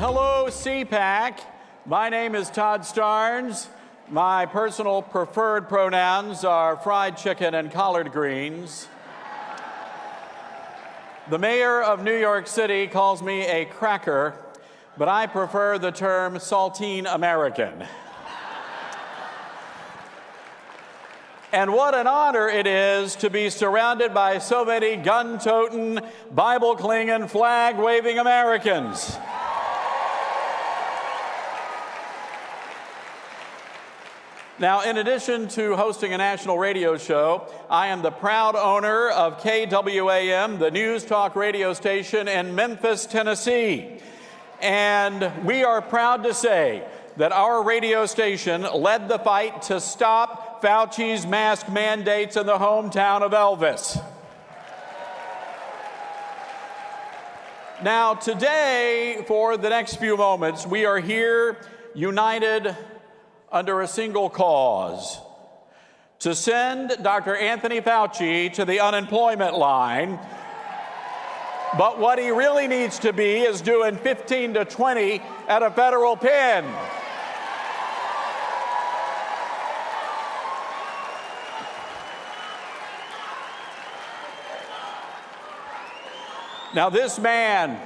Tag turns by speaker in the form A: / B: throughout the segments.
A: Hello, CPAC. My name is Todd Starnes. My personal preferred pronouns are fried chicken and collard greens. The mayor of New York City calls me a cracker, but I prefer the term saltine American. And what an honor it is to be surrounded by so many gun-toting, Bible-clinging, flag-waving Americans. Now, in addition to hosting a national radio show, I am the proud owner of KWAM, the news talk radio station in Memphis, Tennessee. And we are proud to say that our radio station led the fight to stop Fauci's mask mandates in the hometown of Elvis. Now, today, for the next few moments, we are here united under a single cause: to send Dr. Anthony Fauci to the unemployment line. But what he really needs to be is doing 15 to 20 at a federal pen. Now, this man,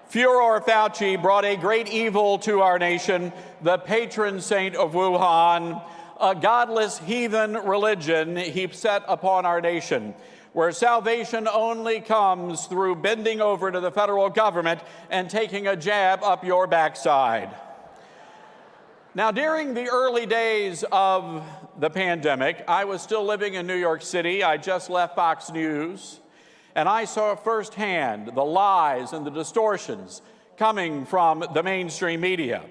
A: Furor Fauci, brought a great evil to our nation, the patron saint of Wuhan, a godless heathen religion he set upon our nation, where salvation only comes through bending over to the federal government and taking a jab up your backside. Now, during the early days of the pandemic, I was still living in New York City. I just left Fox News. And I saw firsthand the lies and the distortions coming from the mainstream media.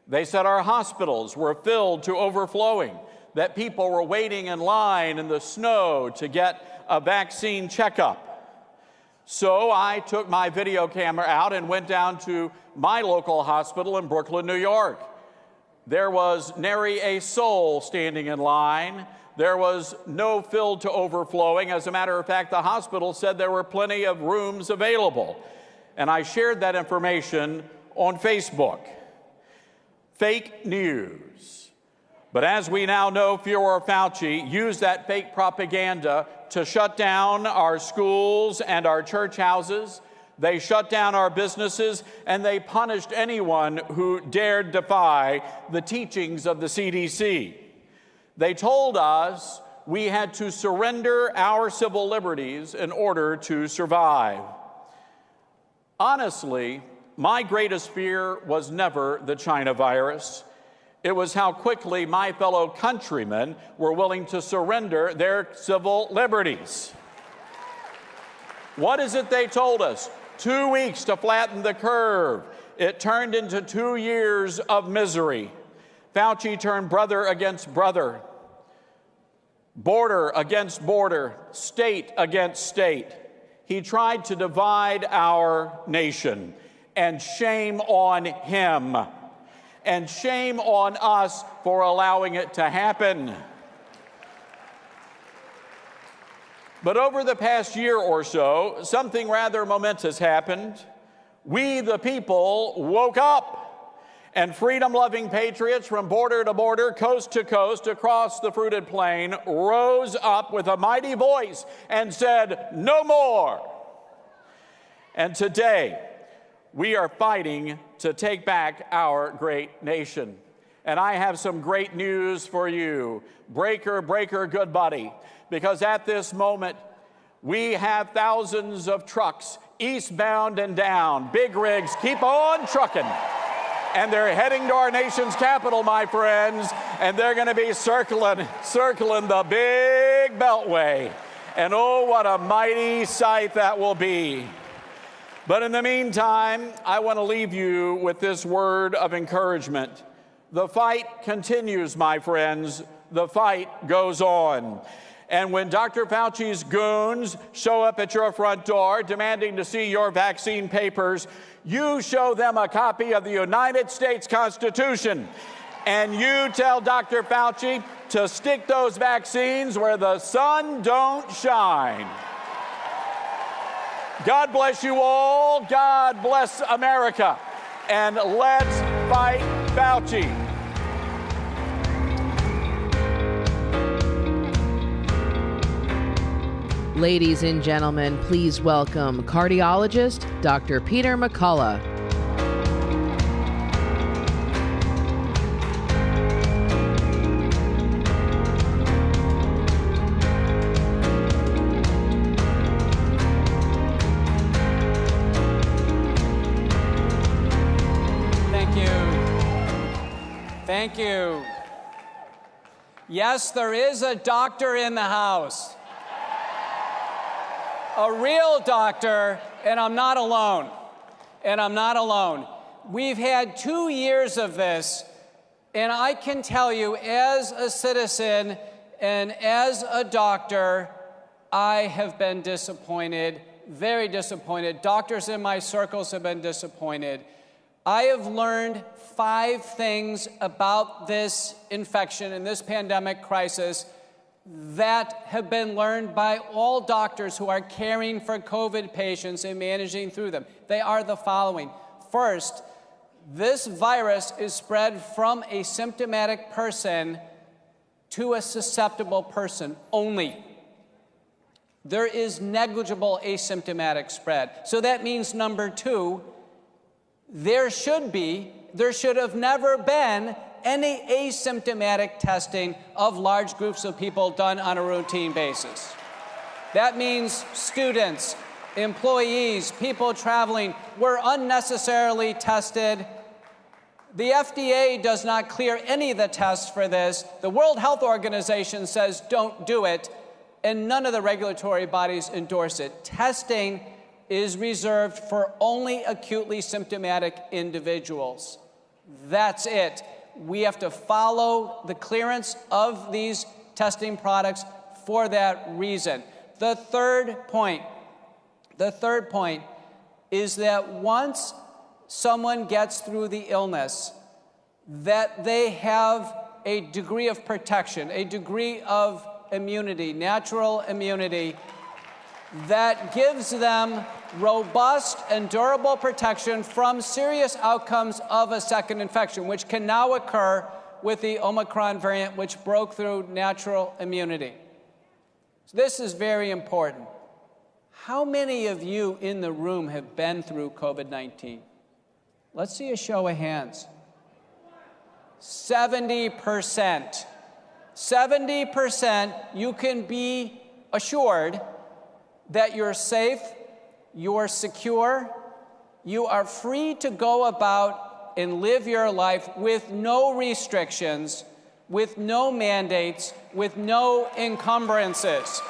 A: They said our hospitals were filled to overflowing, that people were waiting in line in the snow to get a vaccine checkup. So I took my video camera out and went down to my local hospital in Brooklyn, New York. There was nary a soul standing in line. There was no filled to overflowing. As a matter of fact, the hospital said there were plenty of rooms available. And I shared that information on Facebook. Fake news. But as we now know, Furor Fauci used that fake propaganda to shut down our schools and our church houses. They shut down our businesses, and they punished anyone who dared defy the teachings of the CDC. They told us we had to surrender our civil liberties in order to survive. Honestly, my greatest fear was never the China virus. It was how quickly my fellow countrymen were willing to surrender their civil liberties. What is it they told us? 2 weeks to flatten the curve. It turned into 2 years of misery. Fauci turned brother against brother, border against border, state against state. He tried to divide our nation, and shame on him, and shame on us for allowing it to happen. But over the past year or so, something rather momentous happened. We, the people, woke up. And freedom-loving patriots from border to border, coast to coast, across the fruited plain, rose up with a mighty voice and said, "No more." And today, we are fighting to take back our great nation. And I have some great news for you. Breaker, breaker, good buddy. Because at this moment, we have thousands of trucks eastbound and down. Big rigs keep on trucking. And they're heading to our nation's capital, my friends, and they're going to be circling the big beltway. And oh, what a mighty sight that will be. But in the meantime, I want to leave you with this word of encouragement. The fight continues, my friends. The fight goes on. And when Dr. Fauci's goons show up at your front door demanding to see your vaccine papers, you show them a copy of the United States Constitution, and you tell Dr. Fauci to stick those vaccines where the sun don't shine. God bless you all. God bless America. and let's fight Fauci.
B: Ladies and gentlemen, please welcome cardiologist Dr. Peter McCullough.
C: Thank you. Yes, there is a doctor in the house. A real doctor, and I'm not alone. And I'm not alone. We've had 2 years of this, and I can tell you, as a citizen and as a doctor, I have been disappointed, very disappointed. Doctors in my circles have been disappointed. I have learned 5 things about this infection and this pandemic crisis that have been learned by all doctors who are caring for COVID patients and managing through them. They are the following. First, this virus is spread from a symptomatic person to a susceptible person only. There is negligible asymptomatic spread. So that means, number 2, there should have never been any asymptomatic testing of large groups of people done on a routine basis. That means students, employees, people traveling were unnecessarily tested. The FDA does not clear any of the tests for this. The World Health Organization says don't do it, and none of the regulatory bodies endorse it. Testing is reserved for only acutely symptomatic individuals. That's it. We have to follow the clearance of these testing products for that reason. The third point is that once someone gets through the illness, that they have a degree of protection, a degree of immunity, natural immunity, that gives them robust and durable protection from serious outcomes of a second infection, which can now occur with the Omicron variant, which broke through natural immunity. So this is very important. How many of you in the room have been through COVID-19? Let's see a show of hands. 70%. 70%, you can be assured that you're safe, you're secure, you are free to go about and live your life with no restrictions, with no mandates, with no encumbrances.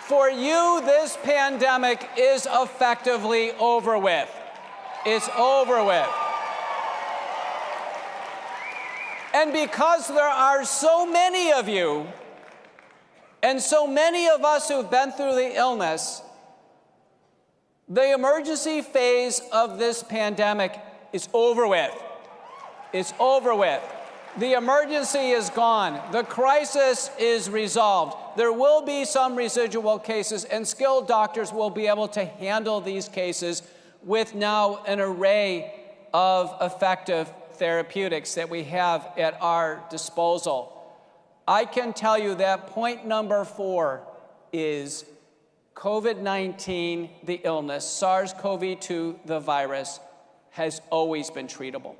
C: For you, this pandemic is effectively over with. It's over with. And because there are so many of you, and so many of us who've been through the illness, the emergency phase of this pandemic is over with. It's over with. The emergency is gone. The crisis is resolved. There will be some residual cases, and skilled doctors will be able to handle these cases with now an array of effective therapeutics that we have at our disposal. I can tell you that point number 4 is COVID-19, the illness, SARS-CoV-2, the virus, has always been treatable.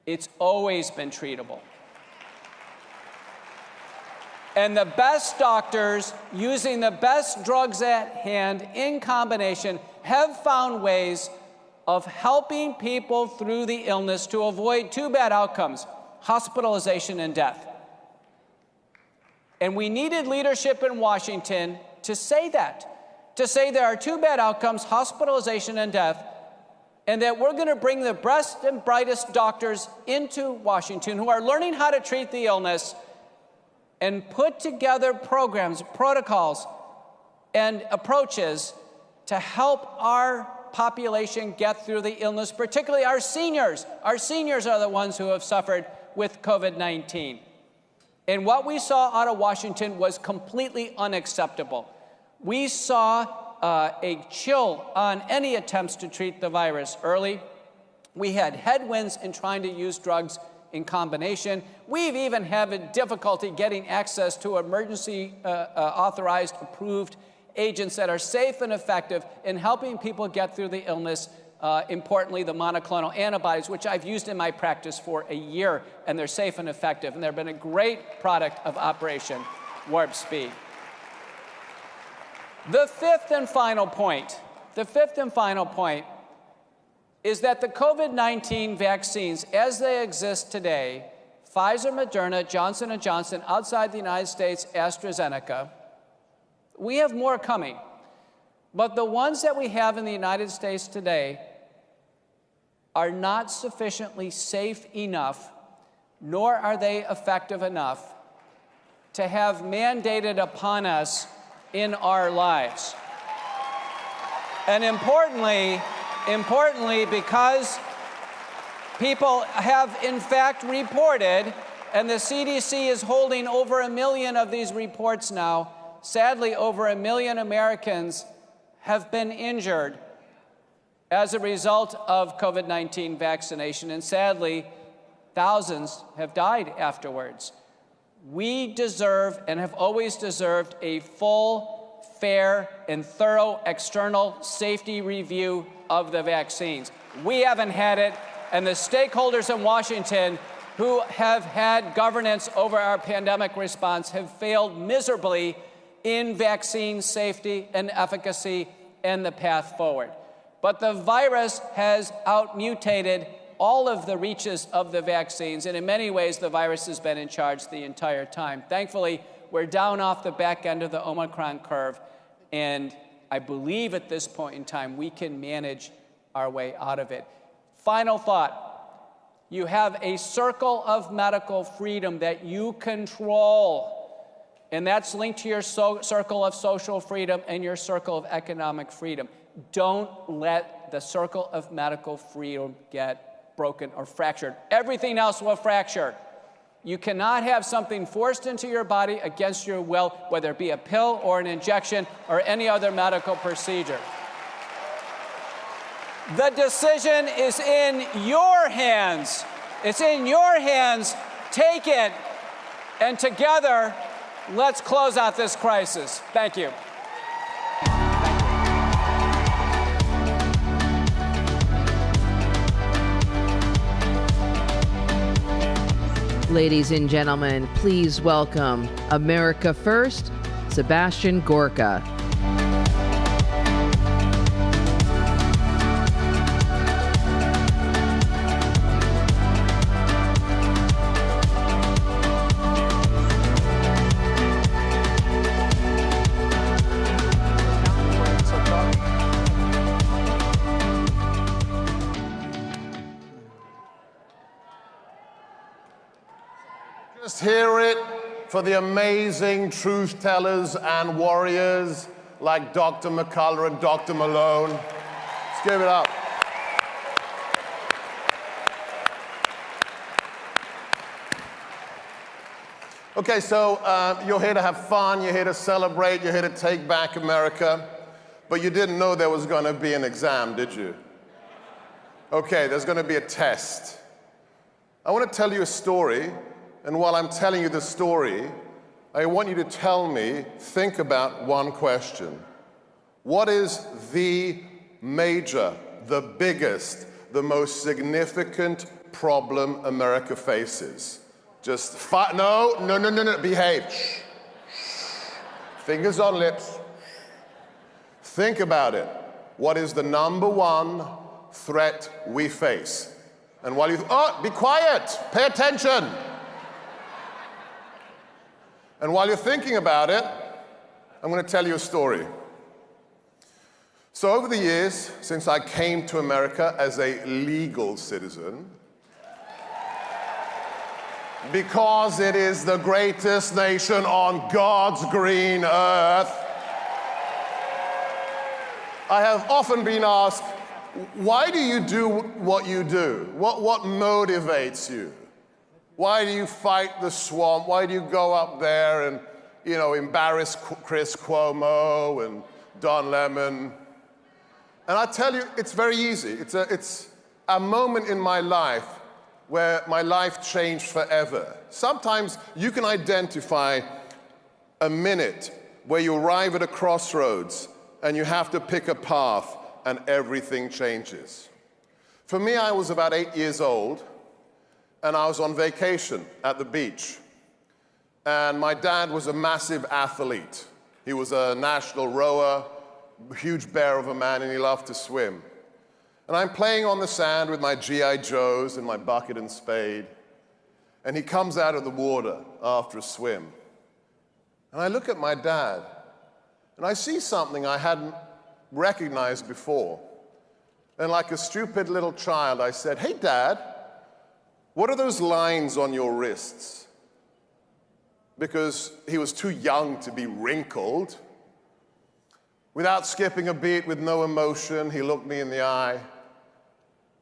C: It's always been treatable. And the best doctors, using the best drugs at hand in combination, have found ways of helping people through the illness to avoid 2 bad outcomes: hospitalization and death. And we needed leadership in Washington to say that, to say there are 2 bad outcomes, hospitalization and death, and that we're going to bring the best and brightest doctors into Washington who are learning how to treat the illness and put together programs, protocols, and approaches to help our population get through the illness, particularly our seniors. Our seniors are the ones who have suffered with COVID-19. And what we saw out of Washington was completely unacceptable. We saw a chill on any attempts to treat the virus early. We had headwinds in trying to use drugs in combination. We've even had difficulty getting access to emergency authorized, approved agents that are safe and effective in helping people get through the illness. Importantly, the monoclonal antibodies, which I've used in my practice for a year, and they're safe and effective, and they've been a great product of Operation Warp Speed. The fifth and final point is that the COVID-19 vaccines, as they exist today, Pfizer, Moderna, Johnson & Johnson, outside the United States, AstraZeneca, we have more coming. But the ones that we have in the United States today are not sufficiently safe enough, nor are they effective enough to have mandated upon us in our lives. And importantly, because people have in fact reported, and the CDC is holding over 1 million of these reports now, sadly over 1 million Americans have been injured as a result of COVID-19 vaccination, and sadly, thousands have died afterwards. We deserve and have always deserved a full, fair, and thorough external safety review of the vaccines. We haven't had it, and the stakeholders in Washington who have had governance over our pandemic response have failed miserably in vaccine safety and efficacy and the path forward. But the virus has outmutated all of the reaches of the vaccines, and in many ways, the virus has been in charge the entire time. Thankfully, we're down off the back end of the Omicron curve, and I believe at this point in time, we can manage our way out of it. Final thought, you have a circle of medical freedom that you control, and that's linked to your circle of social freedom and your circle of economic freedom. Don't let the circle of medical freedom get broken or fractured. Everything else will fracture. You cannot have something forced into your body against your will, whether it be a pill or an injection or any other medical procedure. The decision is in your hands. It's in your hands. Take it, and together, let's close out this crisis. Thank you.
B: Ladies and gentlemen, please welcome America First, Sebastian Gorka.
D: Just hear it for the amazing truth tellers and warriors like Dr. McCullough and Dr. Malone. Let's give it up. Okay, so you're here to have fun, you're here to celebrate, you're here to take back America, but you didn't know there was going to be an exam, did you? Okay, there's going to be a test. I want to tell you a story. And while I'm telling you the story, I want you to tell me, think about one question. What is the major, the biggest, the most significant problem America faces? Just no, behave. Shh. Fingers on lips. Think about it. What is the number one threat we face? And while be quiet, pay attention. And while you're thinking about it, I'm going to tell you a story. So over the years, since I came to America as a legal citizen, because it is the greatest nation on God's green earth, I have often been asked, why do you do what you do? What motivates you? Why do you fight the swamp? Why do you go up there and, embarrass Chris Cuomo and Don Lemon. And I tell you, it's very easy. It's a moment in my life where my life changed forever. Sometimes you can identify a minute where you arrive at a crossroads and you have to pick a path and everything changes. For me, I was about 8 years old and I was on vacation at the beach. And my dad was a massive athlete. He was a national rower, huge bear of a man, and he loved to swim. And I'm playing on the sand with my G.I. Joes and my bucket and spade. And he comes out of the water after a swim. And I look at my dad, and I see something I hadn't recognized before. And like a stupid little child, I said, "Hey, Dad, what are those lines on your wrists?" Because he was too young to be wrinkled. Without skipping a beat, with no emotion, he looked me in the eye,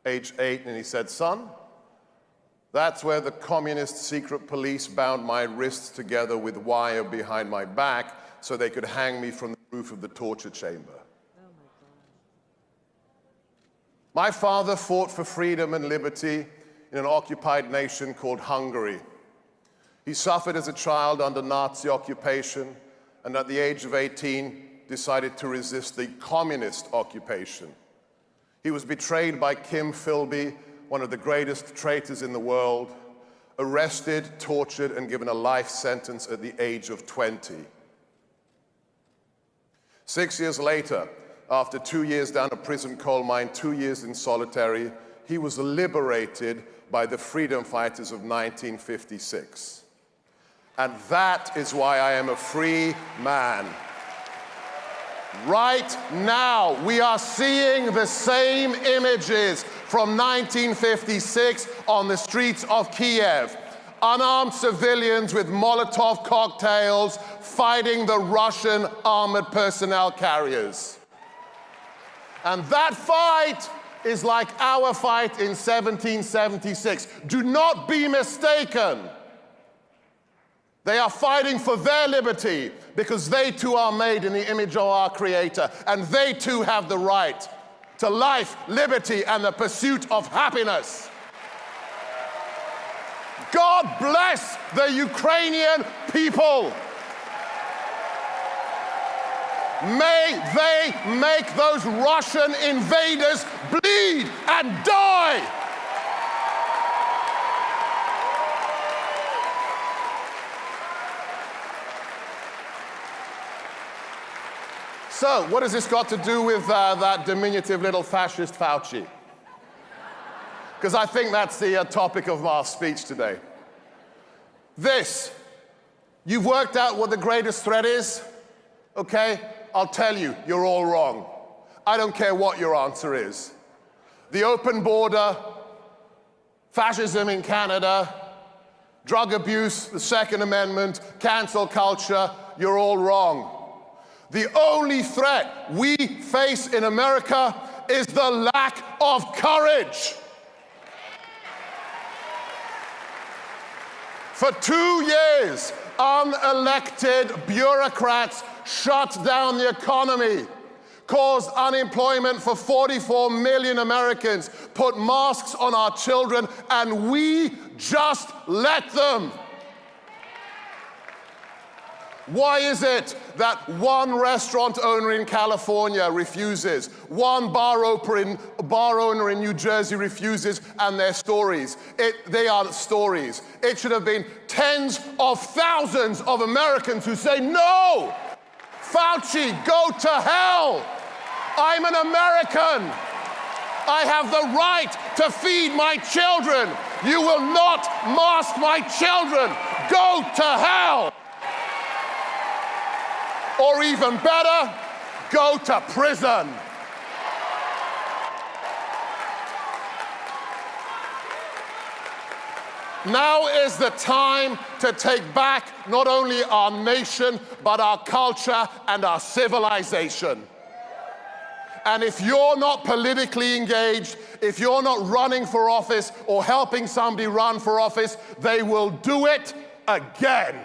D: age 8, and he said, "Son, that's where the communist secret police bound my wrists together with wire behind my back so they could hang me from the roof of the torture chamber." My father fought for freedom and liberty in an occupied nation called Hungary. He suffered as a child under Nazi occupation, and at the age of 18, decided to resist the communist occupation. He was betrayed by Kim Philby, one of the greatest traitors in the world, arrested, tortured, and given a life sentence at the age of 20. 6 years later, after 2 years down a prison coal mine, 2 years in solitary, he was liberated by the freedom fighters of 1956. And that is why I am a free man. Right now, we are seeing the same images from 1956 on the streets of Kiev. Unarmed civilians with Molotov cocktails fighting the Russian armored personnel carriers. And that fight is like our fight in 1776. Do not be mistaken. They are fighting for their liberty because they too are made in the image of our Creator, and they too have the right to life, liberty, and the pursuit of happiness. God bless the Ukrainian people. May they make those Russian invaders bleed and die. So, what has this got to do with that diminutive little fascist Fauci? Because I think that's the topic of our speech today. You've worked out what the greatest threat is? Okay, I'll tell you, you're all wrong. I don't care what your answer is. The open border, fascism in Canada, drug abuse, the Second Amendment, cancel culture, you're all wrong. The only threat we face in America is the lack of courage. For 2 years, unelected bureaucrats shut down the economy, caused unemployment for 44 million Americans, put masks on our children, and we just let them. Why is it that one restaurant owner in California refuses, one bar owner in New Jersey refuses, and their stories? They are stories. It should have been tens of thousands of Americans who say, "No! Fauci, go to hell! I'm an American. I have the right to feed my children. You will not mask my children. Go to hell!" Or even better, go to prison. Now is the time to take back not only our nation, but our culture and our civilization. And if you're not politically engaged, if you're not running for office or helping somebody run for office, they will do it again.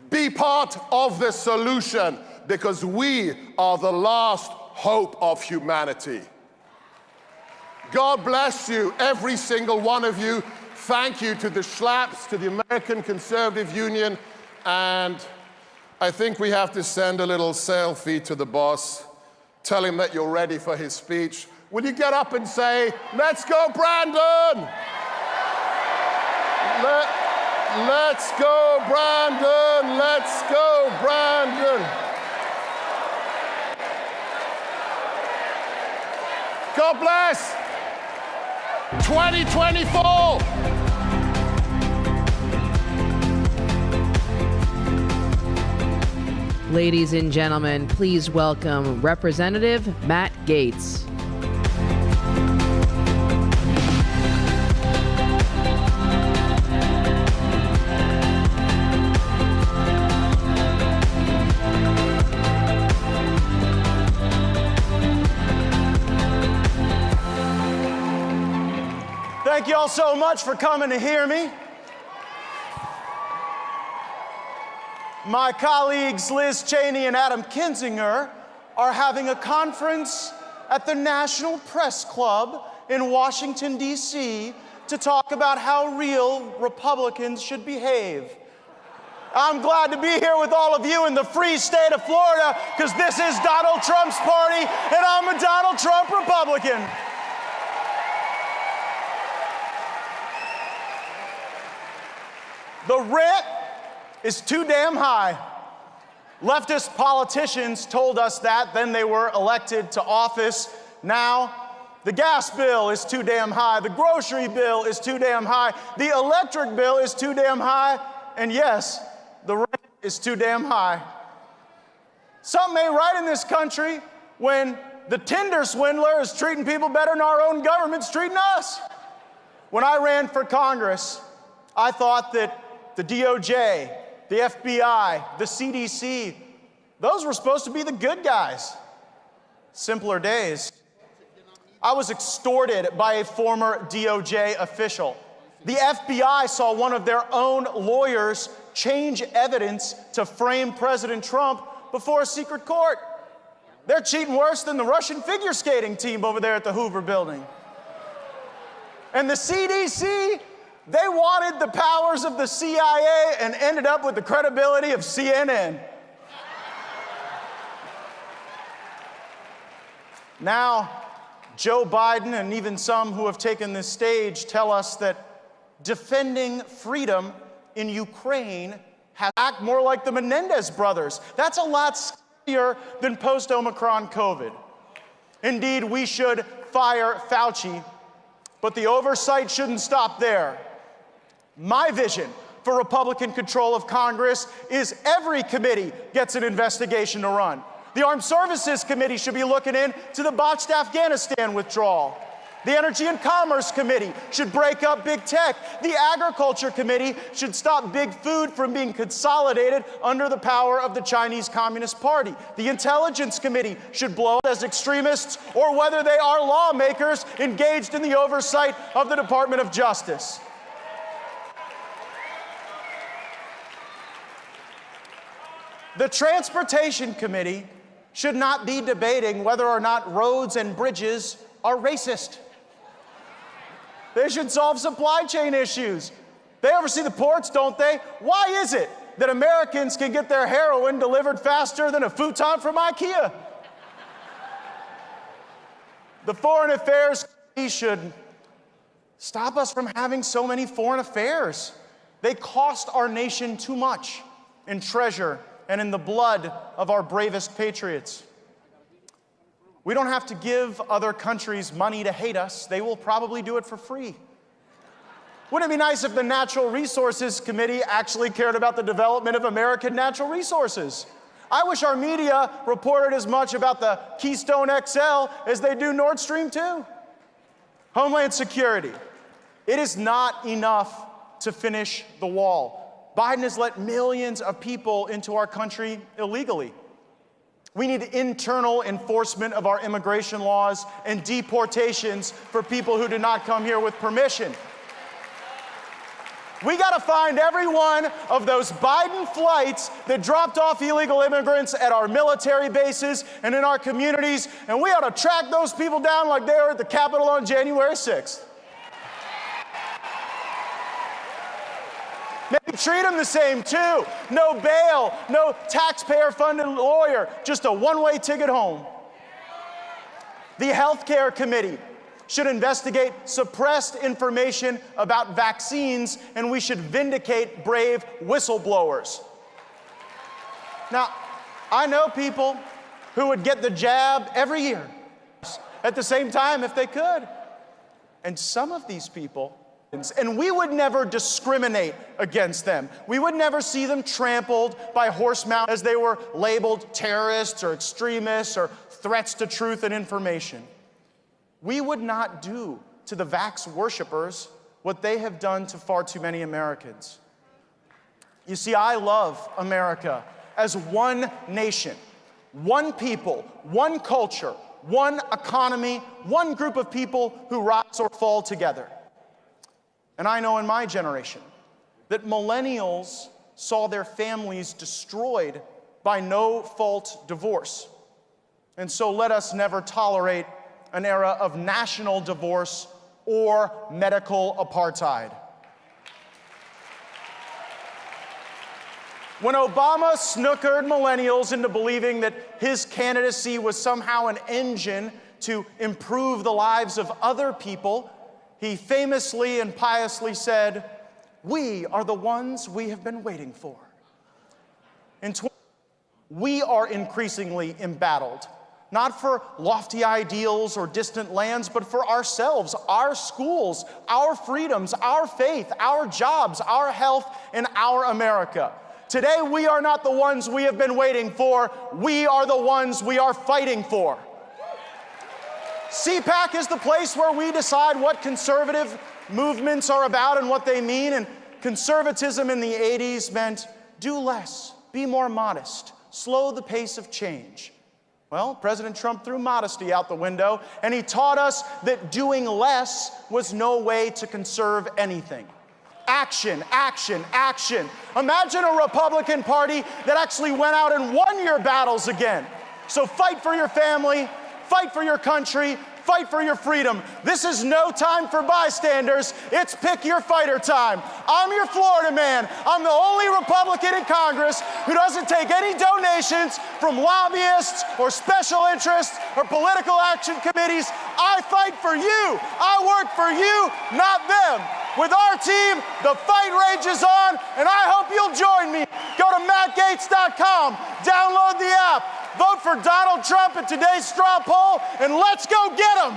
D: Be part of the solution. because we are the last hope of humanity. God bless you, every single one of you. Thank you to the Schlaps, to the American Conservative Union, and I think we have to send a little selfie to the boss. Tell him that you're ready for his speech. Will you get up and say, "Let's go, Brandon"? Let's go, Brandon. Let's go, Brandon. God bless. 2024.
B: Ladies and gentlemen, please welcome Representative Matt Gaetz.
E: Thank you all so much for coming to hear me. My colleagues Liz Cheney and Adam Kinzinger are having a conference at the National Press Club in Washington, D.C. to talk about how real Republicans should behave. I'm glad to be here with all of you in the free state of Florida because this is Donald Trump's party and I'm a Donald Trump Republican. The rent is too damn high. Leftist politicians told us that, then they were elected to office. Now, the gas bill is too damn high, the grocery bill is too damn high, the electric bill is too damn high, and yes, the rent is too damn high. Something ain't right in this country when the Tinder swindler is treating people better than our own government's treating us. When I ran for Congress, I thought that the DOJ, the FBI, the CDC, those were supposed to be the good guys. Simpler days. I was extorted by a former DOJ official. The FBI saw one of their own lawyers change evidence to frame President Trump before a secret court. They're cheating worse than the Russian figure skating team over there at the Hoover Building. And the CDC, they wanted the powers of the CIA and ended up with the credibility of CNN. Now, Joe Biden and even some who have taken this stage tell us that defending freedom in Ukraine has to act more like the Menendez brothers. That's a lot scarier than post-Omicron COVID. Indeed, we should fire Fauci, but the oversight shouldn't stop there. My vision for Republican control of Congress is every committee gets an investigation to run. The Armed Services Committee should be looking into the botched Afghanistan withdrawal. The Energy and Commerce Committee should break up big tech. The Agriculture Committee should stop big food from being consolidated under the power of the Chinese Communist Party. The Intelligence Committee should blow up as extremists or whether they are lawmakers engaged in the oversight of the Department of Justice. The Transportation Committee should not be debating whether or not roads and bridges are racist. They should solve supply chain issues. They oversee the ports, don't they? Why is it that Americans can get their heroin delivered faster than a futon from IKEA? The Foreign Affairs Committee should stop us from having so many foreign affairs. They cost our nation too much in treasure and in the blood of our bravest patriots. We don't have to give other countries money to hate us. They will probably do it for free. Wouldn't it be nice if the Natural Resources Committee actually cared about the development of American natural resources? I wish our media reported as much about the Keystone XL as they do Nord Stream 2. Homeland Security. It is not enough to finish the wall. Biden has let millions of people into our country illegally. We need internal enforcement of our immigration laws and deportations for people who did not come here with permission. We got to find every one of those Biden flights that dropped off illegal immigrants at our military bases and in our communities, and we ought to track those people down like they were at the Capitol on January 6th. Maybe treat them the same too. No bail, no taxpayer-funded lawyer, just a one-way ticket home. The Healthcare Committee should investigate suppressed information about vaccines, and we should vindicate brave whistleblowers. Now, I know people who would get the jab every year at the same time if they could. And some of these people, and we would never discriminate against them. We would never see them trampled by horse mount as they were labeled terrorists or extremists or threats to truth and information. We would not do to the vax worshipers what they have done to far too many Americans. You see, I love America as one nation, one people, one culture, one economy, one group of people who rise or fall together. And I know in my generation that millennials saw their families destroyed by no-fault divorce. And so let us never tolerate an era of national divorce or medical apartheid. When Obama snookered millennials into believing that his candidacy was somehow an engine to improve the lives of other people, he famously and piously said, "We are the ones we have been waiting for." We are increasingly embattled, not for lofty ideals or distant lands, but for ourselves, our schools, our freedoms, our faith, our jobs, our health, and our America. Today, we are not the ones we have been waiting for. We are the ones we are fighting for. CPAC is the place where we decide what conservative movements are about and what they mean. And conservatism in the 80s meant do less, be more modest, slow the pace of change. Well, President Trump threw modesty out the window, and he taught us that doing less was no way to conserve anything. Action, action, action. Imagine a Republican Party that actually went out and won your battles again. So fight for your family, fight for your country, fight for your freedom. This is no time for bystanders. It's pick your fighter time. I'm your Florida man. I'm the only Republican in Congress who doesn't take any donations from lobbyists or special interests or political action committees. I fight for you. I work for you, not them. With our team, the fight rages on, and I hope you'll join me. Go to mattgaetz.com, download the app, vote for Donald Trump in today's straw poll, and let's go get him.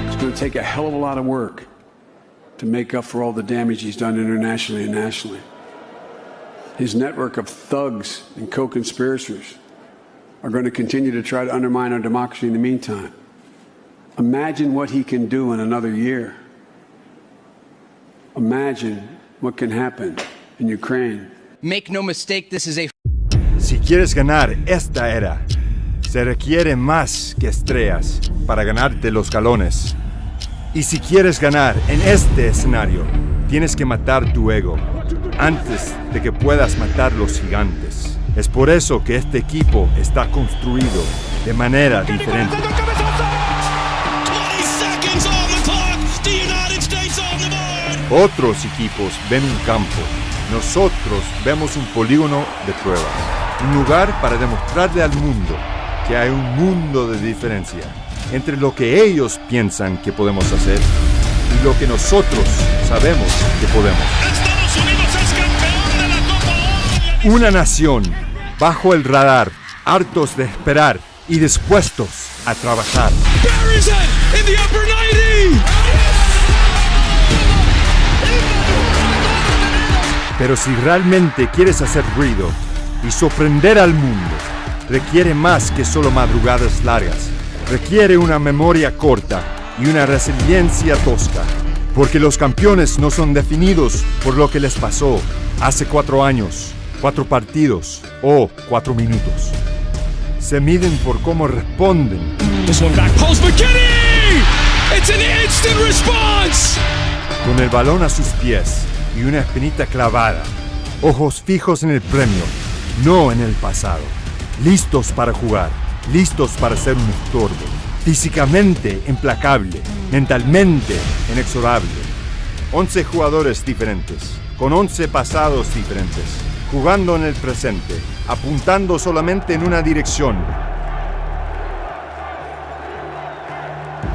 F: It's going to take a hell of a lot of work to make up for all the damage he's done internationally and nationally. His network of thugs and co-conspirators are going to continue to try to undermine our democracy in the meantime. Imagine what he can do in another year. Imagine what can happen in Ukraine.
G: Make no mistake, this is a...
H: Si quieres ganar esta era, se requiere más que estrellas para ganarte los galones. Y si quieres ganar en este escenario, tienes que matar tu ego antes de que puedas matar los gigantes. Es por eso que este equipo está construido de manera diferente. Otros equipos ven un campo, nosotros vemos un polígono de pruebas. Un lugar para demostrarle al mundo que hay un mundo de diferencia entre lo que ellos piensan que podemos hacer y lo que nosotros sabemos que podemos.
I: Estados Unidos es campeón de la Copa Oro.
H: Una nación bajo el radar, hartos de esperar y dispuestos a trabajar.
I: Buries it in the upper 90.
H: Pero si realmente quieres hacer ruido y sorprender al mundo, requiere más que solo madrugadas largas. Requiere una memoria corta y una resiliencia tosca. Porque los campeones no son definidos por lo que les pasó hace 4 años, 4 partidos o 4 minutos. Se miden por cómo responden.
I: This one back post McKinney! It's an instant response!
H: Con el balón a sus pies y una espinita clavada. Ojos fijos en el premio, no en el pasado. Listos para jugar, listos para ser un estorbo. Físicamente implacable, mentalmente inexorable. 11 jugadores diferentes, con 11 pasados diferentes, jugando en el presente, apuntando solamente en una dirección,